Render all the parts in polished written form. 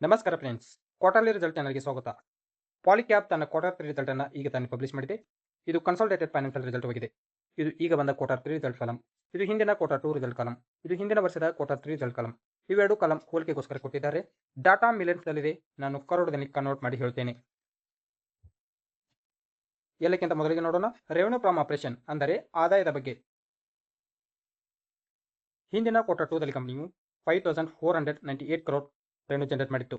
ನಮಸ್ಕಾರ friends, quarterly result ಚಾನಲ್ಗೆ ಸ್ವಾಗತ. ಪಾಲಿಕ್ಯಾಬ್ ತನ್ನ ಕ್ವಾರ್ಟರ್ 3 ರಿಸಲ್ಟ್ ಅನ್ನು ಈಗ ತಾನೇ ಪಬ್ಲಿಷ್ ಮಾಡಿದೆ. ಇದು ಕನ್ಸಾಲಿಡೇಟೆಡ್ ಫೈನಾನ್ಷಿಯಲ್ ರಿಸಲ್ಟ್ ಆಗಿದೆ. ಇದು ಈಗ ಬಂದ ಕ್ವಾರ್ಟರ್ 3 ರಿಸಲ್ಟ್ ಕಾಲಮ್. ಇದು ಹಿಂದಿನ ಕ್ವಾರ್ಟರ್ 2 ರಿಸಲ್ಟ್ ಕಾಲಮ್. ಇದು ಹಿಂದಿನ ವರ್ಷದ ಕ್ವಾರ್ಟರ್ 3 ರಿಸಲ್ಟ್ ಕಾಲಮ್. ಇವೆರಡು ಕಾಲಮ್ ಹೋಲಿಕೆಗೋಸ್ಕರ ಕೊಟ್ಟಿದ್ದಾರೆ. ಡಾಟಾ ಮಿಲಿಯನ್ಸ್ನಲ್ಲಿದೆ. ನಾನು ಕರೋಡದಲ್ಲಿ ಕನ್ವರ್ಟ್ ಮಾಡಿ ಹೇಳ್ತೇನೆ. ಎಲ್ಲಕ್ಕಿಂತ ಮೊದಲಿಗೆ ನೋಡೋಣ ರೆವೆನ್ಯೂ ಫ್ರಮ್ ಆಪರೇಷನ್, ಅಂದರೆ ಆದಾಯದ ಬಗ್ಗೆ. ಹಿಂದಿನ ಕ್ವಾರ್ಟರ್ 2 ದಲ್ಲಿ ಕಂಪನಿಯು 5498 crore ರೆವೆನ್ಯೂ ಜನರೇಟ್ ಮಾಡಿತ್ತು.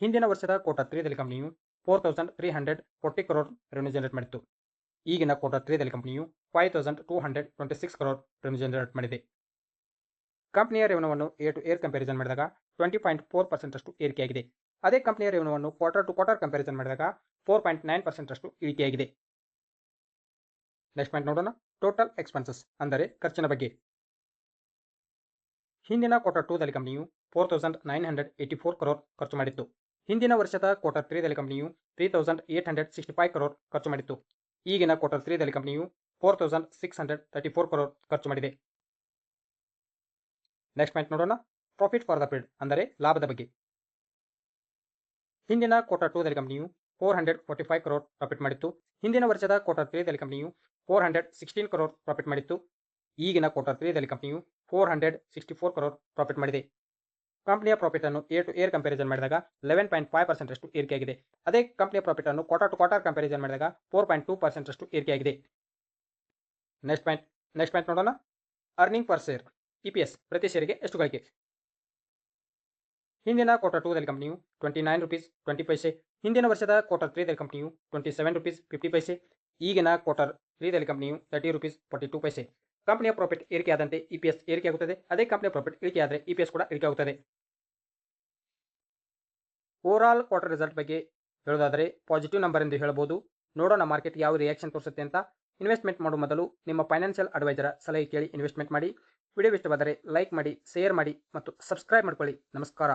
ಹಿಂದಿನ ವರ್ಷದ ಕ್ವಾರ್ಟರ್ 3 ದಲ್ಲಿ ಕಂಪನಿಯು 4340 crore ರೆವೆನ್ಯೂ ಜನರೇಟ್ ಮಾಡಿತ್ತು. ಈಗಿನ ಕ್ವಾರ್ಟರ್ 3 ದಲ್ಲಿ ಕಂಪನಿಯು 5226 crore ರೆವೆನ್ಯೂ ಜನರೇಟ್ ಮಾಡಿದೆ. ಕಂಪನಿಯ ರೆವೆನ್ಯೂವನ್ನು ಏರ್ ಟು ಏರ್ ಕಂಪ್ಯಾರಿಸನ್ ಮಾಡಿದಾಗ 20.4% ಅಷ್ಟು ಏರಿಕೆಯಾಗಿದೆ. ಅದೇ ಕಂಪನಿಯ ರೆವೆನ್ಯೂವನ್ನು ಕ್ವಾರ್ಟರ್ ಟು ಕ್ವಾರ್ಟರ್ ಕಂಪ್ಯಾರಿಸನ್ ಮಾಡಿದಾಗ 4.9% ಅಷ್ಟು ಇಳಿಕೆಯಾಗಿದೆ. ನೆಕ್ಸ್ಟ್ ಪಾಯಿಂಟ್ ನೋಡೋಣ, ಟೋಟಲ್ ಎಕ್ಸ್ಪೆನ್ಸಸ್, ಅಂದರೆ ಖರ್ಚಿನ ಬಗ್ಗೆ. ಹಿಂದಿನ ಕ್ವಾರ್ಟರ್ 2 ದಲ್ಲಿ ಕಂಪನಿಯು 4984 crore ಖರ್ಚು ಮಾಡಿತ್ತು. ಹಿಂದಿನ ವರ್ಷದ ಕ್ವಾರ್ಟರ್ 3 ದಲ್ಲಿ ಕಂಪನಿಯು 3865 crore ಖರ್ಚು ಮಾಡಿತ್ತು. ಈಗಿನ ಕ್ವಾರ್ಟರ್ 3 ದಲ್ಲಿ ಕಂಪನಿಯು 4634 crore ಖರ್ಚು ಮಾಡಿದೆ. ನೆಕ್ಸ್ಟ್ ಪಾಯಿಂಟ್ ನೋಡೋಣ, ಪ್ರಾಫಿಟ್ ಫಾರ್ ದ ಪೀರಿಯಡ್, ಅಂದರೆ ಲಾಭದ ಬಗ್ಗೆ. ಹಿಂದಿನ ಕ್ವಾರ್ಟರ್ 2 ದಲ್ಲಿ ಕಂಪನಿಯು 445 crore ಪ್ರಾಫಿಟ್ ಮಾಡಿತ್ತು. ಹಿಂದಿನ ವರ್ಷದ ಕ್ವಾರ್ಟರ್ 3 ದಲ್ಲಿ ಕಂಪನಿಯು 416 crore ಪ್ರಾಫಿಟ್ ಮಾಡಿತ್ತು. ಈಗಿನ ಕ್ವಾರ್ಟರ್ 3 ದಲ್ಲಿ ಕಂಪನಿಯು 464 crore ಪ್ರಾಫಿಟ್ ಮಾಡಿದೆ. ಕಂಪನಿಯ ಪ್ರಾಫಿಟ್ ಅನ್ನು ಏರ್ ಟು ಏರ್ ಕಂಪ್ಯಾರಿಸನ್ ಮಾಡಿದಾಗ 11.5% ಅಷ್ಟು ಏರಿಕೆಯಾಗಿದೆ. ಅದೇ ಕಂಪನಿಯ ಪ್ರಾಫಿಟ್ ಅನ್ನು ಕ್ವಾರ್ಟರ್ ಟು ಕ್ವಾರ್ಟರ್ ಕಂಪ್ಯಾರಿಸನ್ ಮಾಡಿದಾಗ 4.2% ಅಷ್ಟು ಏರಿಕೆಯಾಗಿದೆ. ನೆಕ್ಸ್ಟ್ ಪಾಯಿಂಟ್ ನೋಡೋಣ, ಅರ್ನಿಂಗ್ ಪರ್ ಶೇರ್, ಇಪಿಎಸ್, ಪ್ರತಿ ಶೇರಿಗೆ ಎಷ್ಟು ಗಳಿಕೆ. ಹಿಂದಿನ ಕ್ವಾರ್ಟರ್ 2 ದಲ್ಲಿ ಕಂಪನಿಯು 29 rupees 20 ಪೈಸೆ. ಹಿಂದಿನ ವರ್ಷದ ಕ್ವಾರ್ಟರ್ 3 ದಲ್ಲಿ ಕಂಪನಿಯು 27 rupees 50 ಪೈಸೆ. ಈಗಿನ ಕ್ವಾರ್ಟರ್ 3 ದಲ್ಲಿ ಕಂಪನಿಯು 30 rupees 42 ಪೈಸೆ. ಕಂಪನಿಯ ಪ್ರಾಫಿಟ್ ಏರಿಕೆಯಾದಂತೆ ಇಪಿಎಸ್ ಏರಿಕೆಯಾಗುತ್ತದೆ. ಅದೇ ಕಂಪನಿಯ ಪ್ರಾಫಿಟ್ ಇಳಿಕೆಯಾದರೆ ಇಪಿಎಸ್ ಕೂಡ ಇಳಿಕೆಯಾಗುತ್ತದೆ. ಓವರಾಲ್ ಕ್ವಾರ್ಟರ್ ರಿಸಲ್ಟ್ ಬಗ್ಗೆ ಹೇಳೋದಾದರೆ ಪಾಸಿಟಿವ್ ನಂಬರ್ ಎಂದು ಹೇಳಬಹುದು. ನೋಡೋಣ ಮಾರ್ಕೆಟ್ ಯಾವ ರಿಯಾಕ್ಷನ್ ತೋರಿಸುತ್ತೆ ಅಂತ. ಇನ್ವೆಸ್ಟ್ಮೆಂಟ್ ಮಾಡುವ ಮೊದಲು ನಿಮ್ಮ ಫೈನಾನ್ಷಿಯಲ್ ಅಡ್ವೈಸರ ಸಲಹೆ ಕೇಳಿ ಇನ್ವೆಸ್ಟ್ಮೆಂಟ್ ಮಾಡಿ. ವಿಡಿಯೋ ಇಷ್ಟವಾದರೆ ಲೈಕ್ ಮಾಡಿ, ಶೇರ್ ಮಾಡಿ ಮತ್ತು ಸಬ್ಸ್ಕ್ರೈಬ್ ಮಾಡ್ಕೊಳ್ಳಿ. ನಮಸ್ಕಾರ.